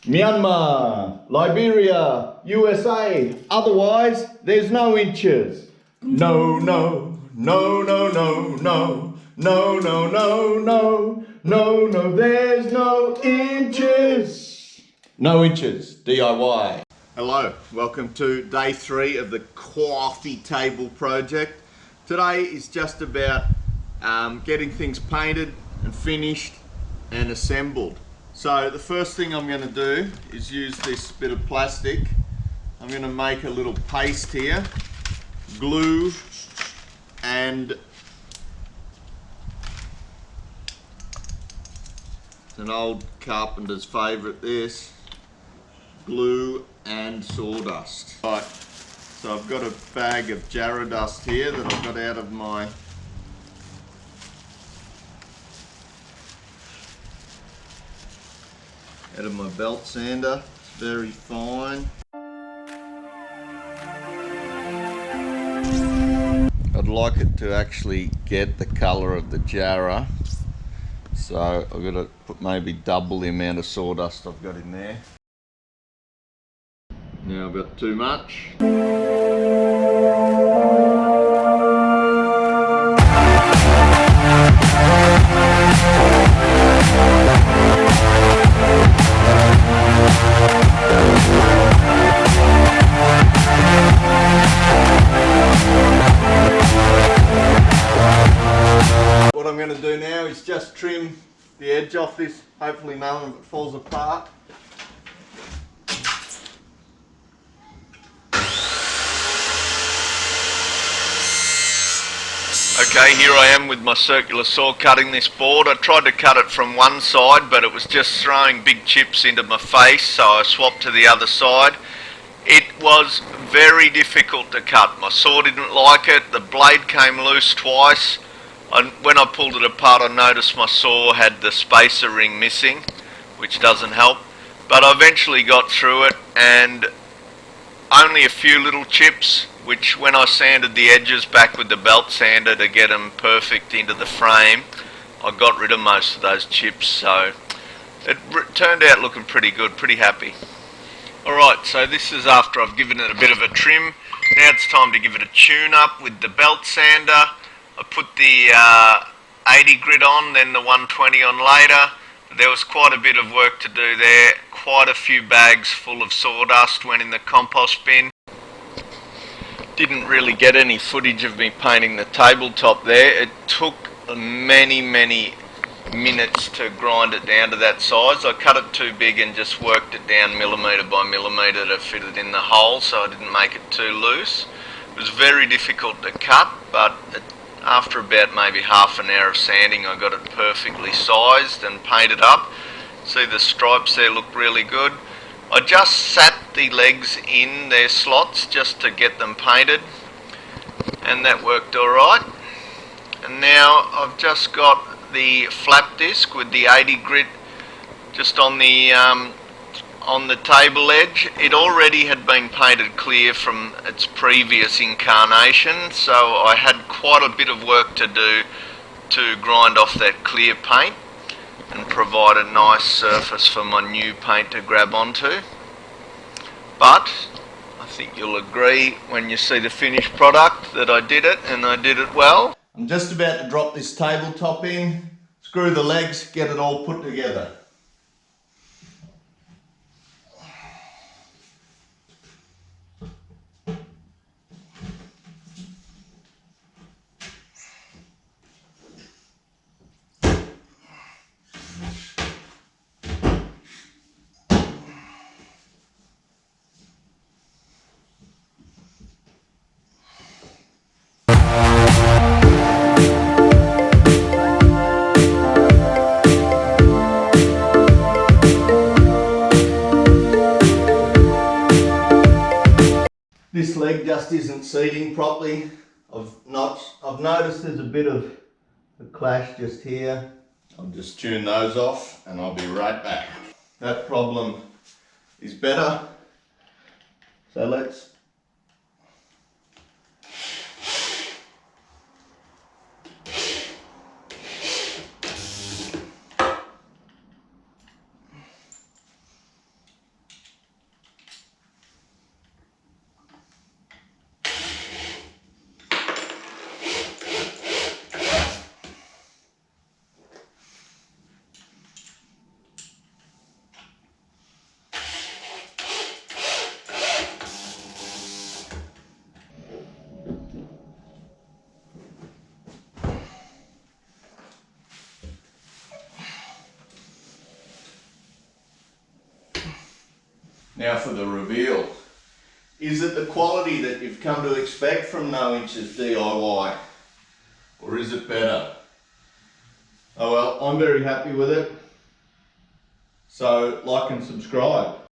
Myanmar, Liberia, USA. Otherwise, there's no inches. No, no, no, no, no, no, no, no, no, no, no, no, there's no inches. No inches, DIY. Hello, welcome to day 3 of the coffee table project. Today is just about getting things painted and finished and assembled. So the first thing I'm going to do is use this bit of plastic. I'm going to make a little paste here, glue, and it's an old carpenter's favourite, this, glue and sawdust. Right, so I've got a bag of Jarrah dust here that I've got out of my belt sander. It's very fine. I'd like it to actually get the colour of the Jarrah, so I've got to put maybe double the amount of sawdust I've got in there. Now I've got too much. What I'm going to do now is just trim the edge off this, hopefully none of it falls apart. Okay, here I am with my circular saw cutting this board. I tried to cut it from one side, but it was just throwing big chips into my face, so I swapped to the other side. It was very difficult to cut. My saw didn't like it. The blade came loose twice. When I pulled it apart, I noticed my saw had the spacer ring missing, which doesn't help. But I eventually got through it, and only a few little chips, which when I sanded the edges back with the belt sander to get them perfect into the frame, I got rid of most of those chips, so it turned out looking pretty good, pretty happy. Alright, so this is after I've given it a bit of a trim. Now it's time to give it a tune up with the belt sander. I put the 80 grit on, then the 120 on later. There was quite a bit of work to do there. Quite a few bags full of sawdust went in the compost bin. Didn't really get any footage of me painting the tabletop there. It took many minutes to grind it down to that size. I cut it too big and just worked it down millimetre by millimetre to fit it in the hole, so I didn't make it too loose. It was very difficult to cut, but after about maybe half an hour of sanding, I got it perfectly sized and painted up. See, the stripes there look really good. I just sat the legs in their slots just to get them painted, and that worked alright. And now I've just got the flap disc with the 80 grit just on the table edge. It already had been painted clear from its previous incarnation, so I had quite a bit of work to do to grind off that clear paint and provide a nice surface for my new paint to grab onto. But I think you'll agree when you see the finished product that I did it, and I did it well. I'm just about to drop this tabletop in, screw the legs, get it all put together. This leg just isn't seating properly. I've noticed there's a bit of a clash just here. I'll just tune those off and I'll be right back. That problem is better. So let's Now for the reveal. Is it the quality that you've come to expect from No Inches DIY? Or is it better? Oh well, I'm very happy with it. So like and subscribe.